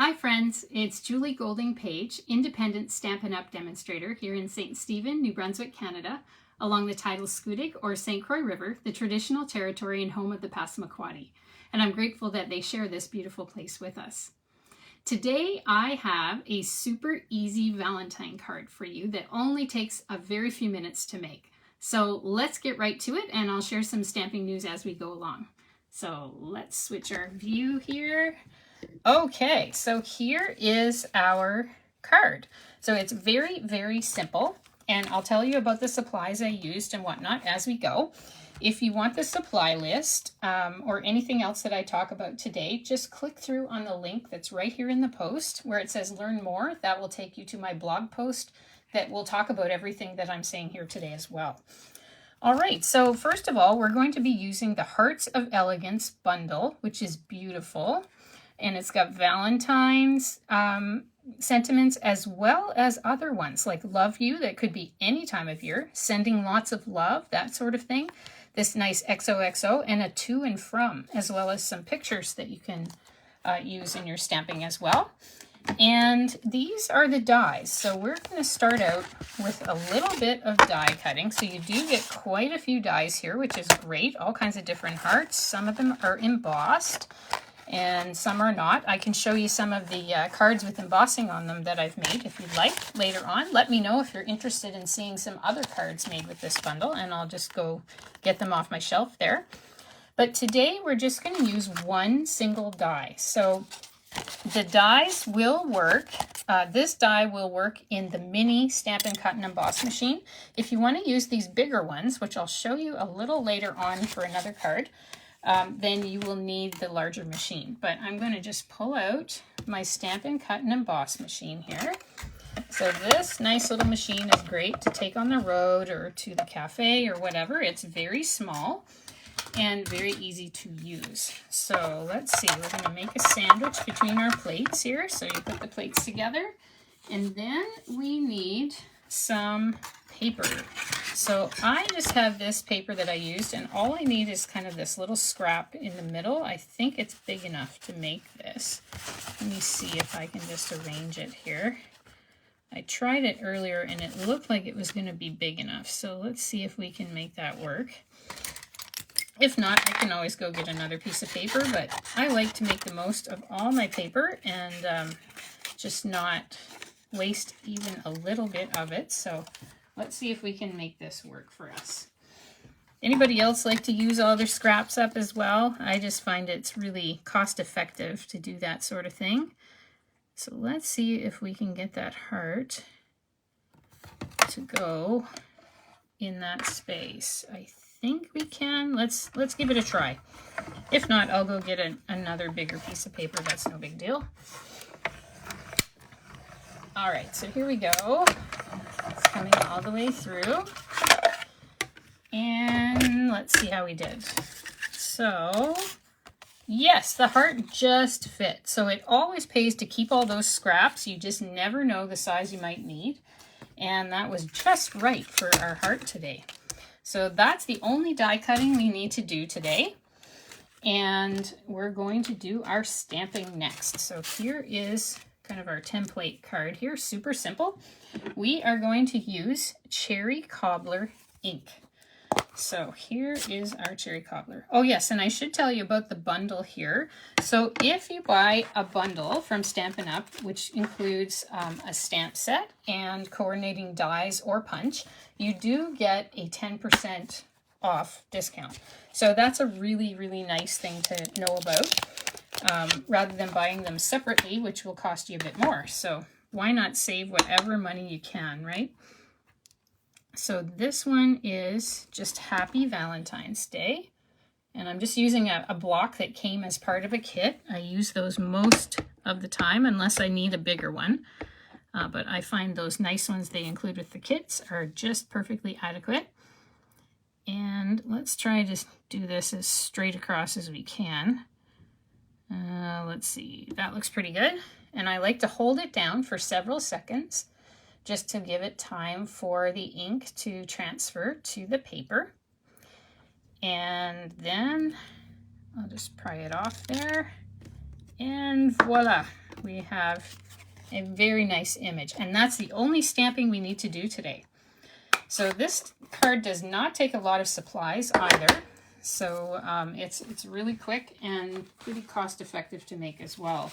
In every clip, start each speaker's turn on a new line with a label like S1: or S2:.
S1: Hi friends, it's Julie Golding Page, independent Stampin' Up! Demonstrator here in St. Stephen, New Brunswick, Canada, along the tidal Scoodic or St. Croix River, the traditional territory and home of the Passamaquoddy. And I'm grateful that they share this beautiful place with us. Today I have a super easy Valentine card for you that only takes a very few minutes to make. So let's get right to it and I'll share some stamping news as we go along. So let's switch our view here. Okay, so here is our card. So it's very, very simple, and I'll tell you about the supplies I used and whatnot as we go. If you want the supply list or anything else that I talk about today, just click through on the link that's right here in the post where it says learn more. That will take you to my blog post that will talk about everything that I'm saying here today as well. All right, so first of all, we're going to be using the Hearts of Elegance bundle, which is beautiful. And it's got Valentine's sentiments as well as other ones like love you, that could be any time of year, sending lots of love, that sort of thing. This nice XOXO and a to and from, as well as some pictures that you can use in your stamping as well. And these are the dies. So we're going to start out with a little bit of die cutting. So you do get quite a few dies here, which is great. All kinds of different hearts. Some of them are embossed and some are not. I can show you some of the cards with embossing on them that I've made if you'd like later on. Let me know if you're interested in seeing some other cards made with this bundle, and I'll just go get them off my shelf there. But today we're just going to use one single die. So the dies will work. This die will work in the mini Stampin' Cut and Emboss machine. If you want to use these bigger ones, which I'll show you a little later on for another card, then you will need the larger machine. But I'm going to just pull out my Stampin' Cut and Emboss machine here. So this nice little machine is great to take on the road or to the cafe or whatever. It's very small and very easy to use. So let's see, we're going to make a sandwich between our plates here. So you put the plates together, and then we need some paper. So I just have this paper that I used, and all I need is kind of this little scrap in the middle. I think it's big enough to make this. Let me see if I can just arrange it here. I tried it earlier and it looked like it was going to be big enough. So let's see if we can make that work. If not, I can always go get another piece of paper, but I like to make the most of all my paper and just not waste even a little bit of it. So let's see if we can make this work for us. Anybody else like to use all their scraps up as well? I just find it's really cost effective to do that sort of thing. So let's see if we can get that heart to go in that space. I think we can. Let's give it a try. If not, I'll go get another bigger piece of paper. That's no big deal. All right, so here we go. It's coming all the way through. And let's see how we did. So, yes, the heart just fit. So it always pays to keep all those scraps. You just never know the size you might need. And that was just right for our heart today. So that's the only die cutting we need to do today. And we're going to do our stamping next. So here is kind of our template card here, super simple. We are going to use Cherry Cobbler ink. So here is our Cherry Cobbler. Oh yes, and I should tell you about the bundle here. So if you buy a bundle from Stampin' Up, which includes a stamp set and coordinating dies or punch, you do get a 10% off discount. So that's a really, really nice thing to know about. Rather than buying them separately, which will cost you a bit more. So why not save whatever money you can, right? So this one is just Happy Valentine's Day. And I'm just using a block that came as part of a kit. I use those most of the time unless I need a bigger one. But I find those nice ones they include with the kits are just perfectly adequate. And let's try to do this as straight across as we can. Let's see, that looks pretty good. And I like to hold it down for several seconds just to give it time for the ink to transfer to the paper. And then I'll just pry it off there. And voila, we have a very nice image. And that's the only stamping we need to do today. So this card does not take a lot of supplies either. So it's really quick and pretty cost effective to make as well.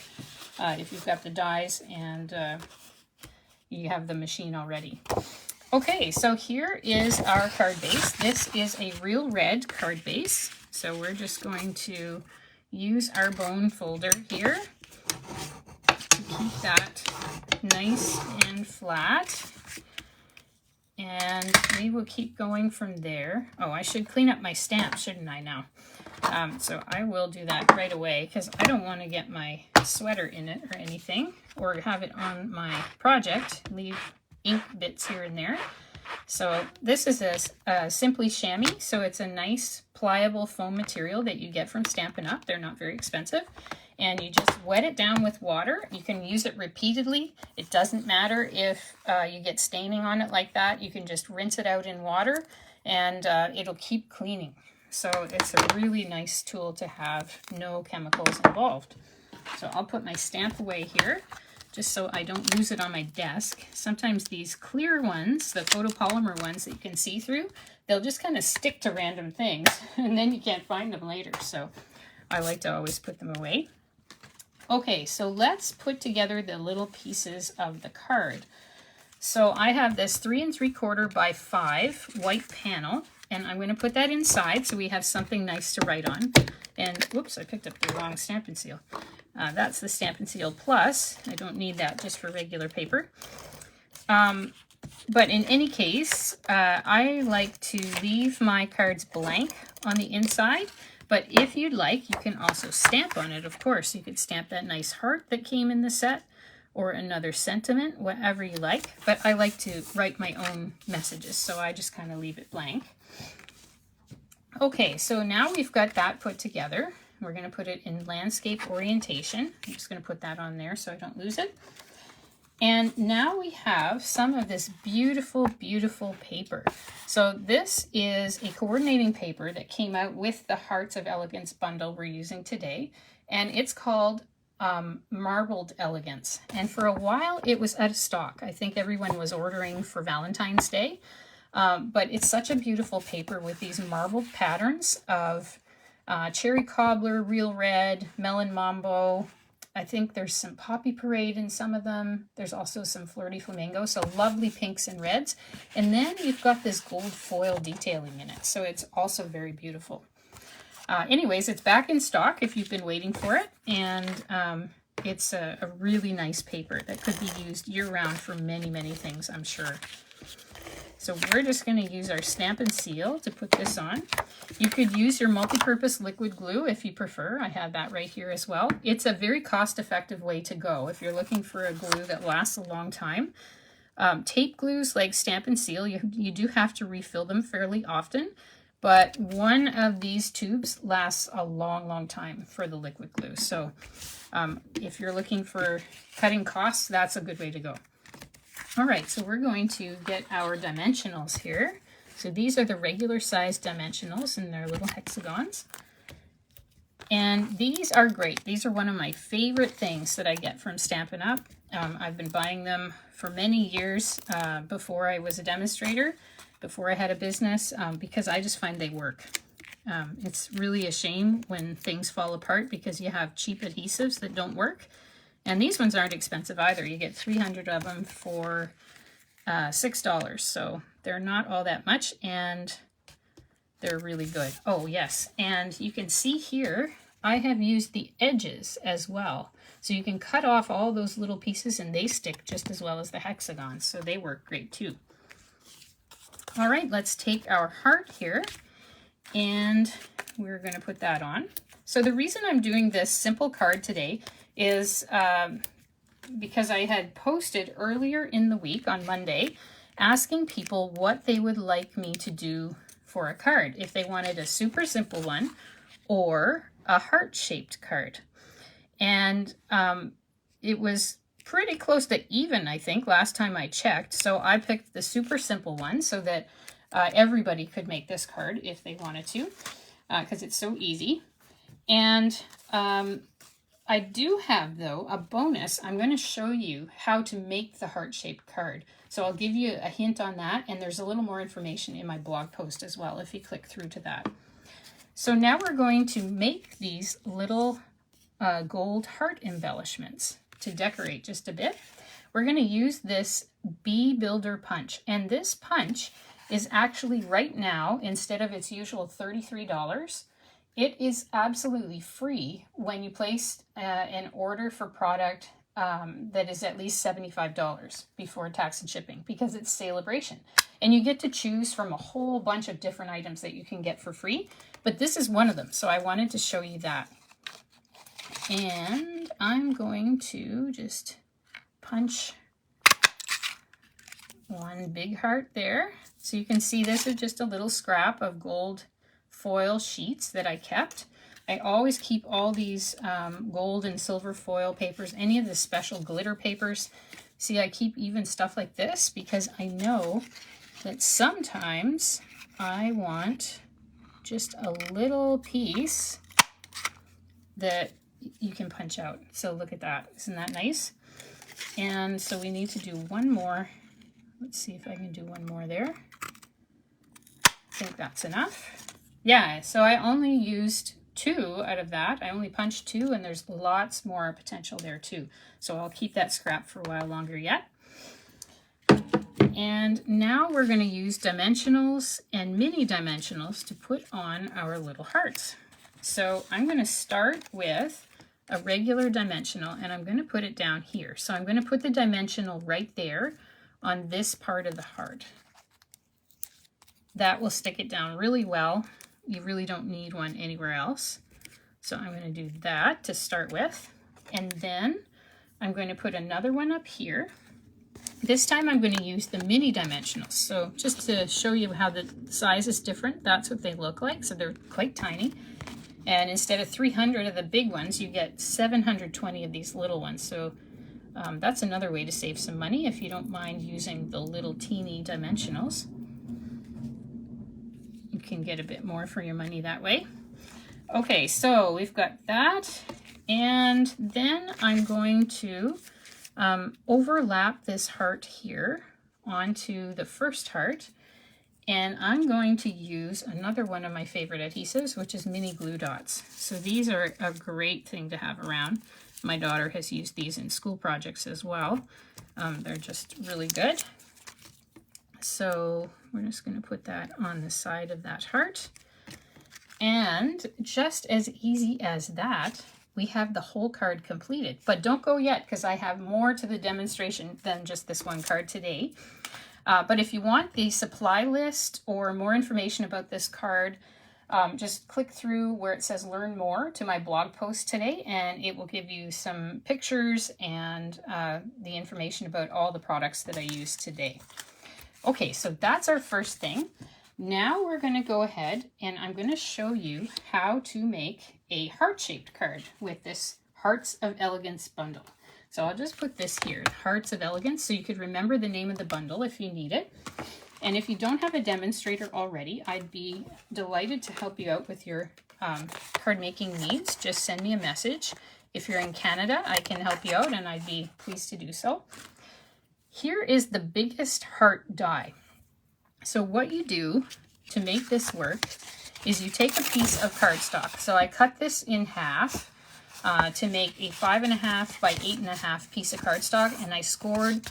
S1: If you've got the dies and you have the machine already. Okay, so here is our card base. This is a real red card base. So we're just going to use our bone folder here to keep that nice and flat. And we will keep going from there. Oh, I should clean up my stamp, shouldn't I now? So I will do that right away because I don't want to get my sweater in it or anything, or have it on my project, leave ink bits here and there. So this is a Simply Chamois, so it's a nice pliable foam material that you get from Stampin' Up. They're not very expensive. And you just wet it down with water. You can use it repeatedly. It doesn't matter if you get staining on it like that. You can just rinse it out in water and it'll keep cleaning. So it's a really nice tool to have, no chemicals involved. So I'll put my stamp away here just so I don't lose it on my desk. Sometimes these clear ones, the photopolymer ones that you can see through, they'll just kind of stick to random things and then you can't find them later. So I like to always put them away. Okay, so let's put together the little pieces of the card. So I have this 3 3/4 by 5 white panel, and I'm going to put that inside so we have something nice to write on. And whoops, I picked up the wrong Stampin' Seal. That's the Stampin' Seal Plus. I don't need that just for regular paper. But in any case, I like to leave my cards blank on the inside. But if you'd like, you can also stamp on it, of course. You could stamp that nice heart that came in the set or another sentiment, whatever you like. But I like to write my own messages, so I just kind of leave it blank. Okay, so now we've got that put together. We're going to put it in landscape orientation. I'm just going to put that on there so I don't lose it. And now we have some of this beautiful, beautiful paper. So this is a coordinating paper that came out with the Hearts of Elegance bundle we're using today. And it's called Marbled Elegance. And for a while it was out of stock. I think everyone was ordering for Valentine's Day. But it's such a beautiful paper with these marbled patterns of cherry cobbler, real red, melon mambo. I think there's some Poppy Parade in some of them. There's also some Flirty Flamingo, so lovely pinks and reds. And then you've got this gold foil detailing in it, so it's also very beautiful. Anyways, it's back in stock if you've been waiting for it, and it's a really nice paper that could be used year-round for many, many things, I'm sure. So we're just going to use our Stampin' Seal to put this on. You could use your multi-purpose liquid glue if you prefer. I have that right here as well. It's a very cost-effective way to go if you're looking for a glue that lasts a long time. Tape glues like Stampin' Seal, you do have to refill them fairly often, but one of these tubes lasts a long, long time for the liquid glue. So if you're looking for cutting costs, that's a good way to go. All right, so we're going to get our dimensionals here. So these are the regular size dimensionals and they're little hexagons. And these are great. These are one of my favorite things that I get from Stampin' Up. I've been buying them for many years before I was a demonstrator, before I had a business, because I just find they work. It's really a shame when things fall apart because you have cheap adhesives that don't work. And these ones aren't expensive either. You get 300 of them for $6. So they're not all that much and they're really good. Oh yes, and you can see here, I have used the edges as well. So you can cut off all those little pieces and they stick just as well as the hexagons. So they work great too. All right, let's take our heart here and we're going to put that on. So the reason I'm doing this simple card today is because I had posted earlier in the week on Monday asking people what they would like me to do for a card, if they wanted a super simple one or a heart-shaped card. And it was pretty close to even, I think, last time I checked. So I picked the super simple one so that everybody could make this card if they wanted to, because it's so easy. And I do have, though, a bonus. I'm going to show you how to make the heart-shaped card. So I'll give you a hint on that, and there's a little more information in my blog post as well if you click through to that. So now we're going to make these little gold heart embellishments to decorate just a bit. We're going to use this Bee Builder punch, and this punch is actually right now, instead of its usual $33, it is absolutely free when you place an order for product that is at least $75 before tax and shipping, because it's Celebration. And you get to choose from a whole bunch of different items that you can get for free, but this is one of them, so I wanted to show you that. And I'm going to just punch one big heart there. So you can see this is just a little scrap of gold foil sheets that I kept. I always keep all these gold and silver foil papers, any of the special glitter papers. See, I keep even stuff like this because I know that sometimes I want just a little piece that you can punch out. So look at that. Isn't that nice? And so we need to do one more. Let's see if I can do one more there. I think that's enough. Yeah, so I only used 2 out of that. I only punched 2, and there's lots more potential there too. So I'll keep that scrap for a while longer yet. And now we're going to use dimensionals and mini dimensionals to put on our little hearts. So I'm going to start with a regular dimensional, and I'm going to put it down here. So I'm going to put the dimensional right there on this part of the heart. That will stick it down really well. You really don't need one anywhere else. So I'm going to do that to start with. And then I'm going to put another one up here. This time I'm going to use the mini dimensionals. So just to show you how the size is different, that's what they look like. So they're quite tiny. And instead of 300 of the big ones, you get 720 of these little ones. So that's another way to save some money if you don't mind using the little teeny dimensionals. You can get a bit more for your money that way. Okay, so we've got that. And then I'm going to overlap this heart here onto the first heart. And I'm going to use another one of my favorite adhesives, which is mini glue dots. So these are a great thing to have around. My daughter has used these in school projects as well. They're just really good. So we're just going to put that on the side of that heart. And just as easy as that, we have the whole card completed. But don't go yet, because I have more to the demonstration than just this one card today. But if you want the supply list or more information about this card, just click through where it says Learn More to my blog post today, and it will give you some pictures and the information about all the products that I used today. Okay, so that's our first thing. Now we're going to go ahead and I'm going to show you how to make a heart-shaped card with this Hearts of Elegance bundle. So I'll just put this here, Hearts of Elegance, so you could remember the name of the bundle if you need it. And if you don't have a demonstrator already, I'd be delighted to help you out with your card making needs. Just send me a message. If you're in Canada, I can help you out and I'd be pleased to do so. Here is the biggest heart die. So what you do to make this work is you take a piece of cardstock. So I cut this in half to make a 5.5 by 8.5 piece of cardstock, and I scored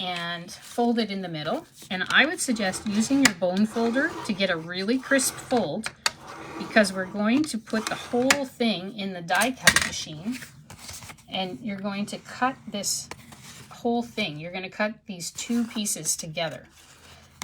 S1: and folded in the middle. And I would suggest using your bone folder to get a really crisp fold, because we're going to put the whole thing in the die cut machine, and you're going to cut this whole thing. You're going to cut these 2 pieces together.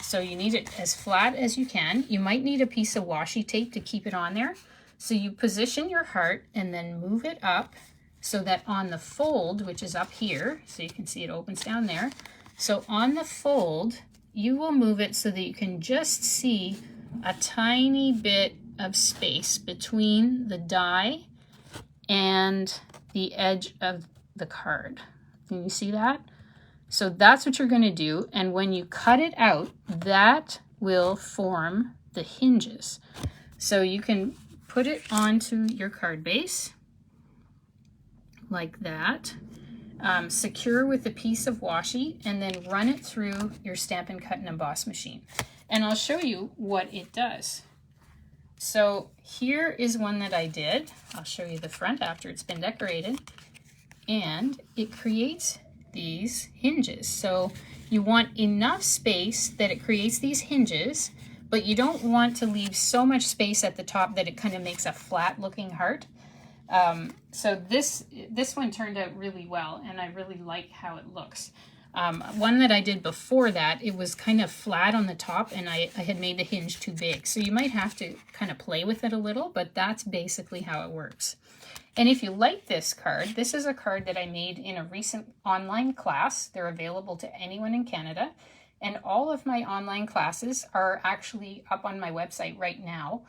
S1: So you need it as flat as you can. You might need a piece of washi tape to keep it on there. So you position your heart and then move it up so that on the fold, which is up here, so you can see it opens down there. So on the fold, you will move it so that you can just see a tiny bit of space between the die and the edge of the card. Can you see that? So that's what you're going to do. And when you cut it out, that will form the hinges. So you can put it onto your card base like that. Secure with a piece of washi, and then run it through your Stampin' Cut and Emboss machine. And I'll show you what it does. So here is one that I did. I'll show you the front after it's been decorated. And it creates these hinges. So you want enough space that it creates these hinges, but you don't want to leave so much space at the top that it kind of makes a flat looking heart. So this one turned out really well, and I really like how it looks. One that I did before that, it was kind of flat on the top, and I had made the hinge too big. So you might have to kind of play with it a little, but that's basically how it works. And if you like this card, this is a card that I made in a recent online class. They're available to anyone in Canada. And all of my online classes are actually up on my website right now.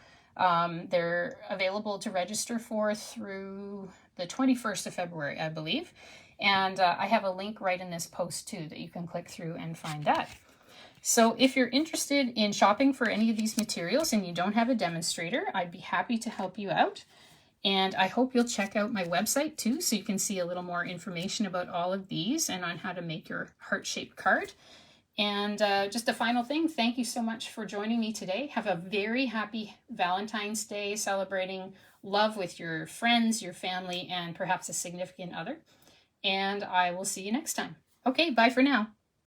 S1: They're available to register for through the 21st of February, I believe. And I have a link right in this post too that you can click through and find that. So if you're interested in shopping for any of these materials and you don't have a demonstrator, I'd be happy to help you out. And I hope you'll check out my website too, so you can see a little more information about all of these and on how to make your heart-shaped card. And just a final thing, thank you so much for joining me today. Have a very happy Valentine's Day, celebrating love with your friends, your family, and perhaps a significant other. And I will see you next time. Okay, bye for now.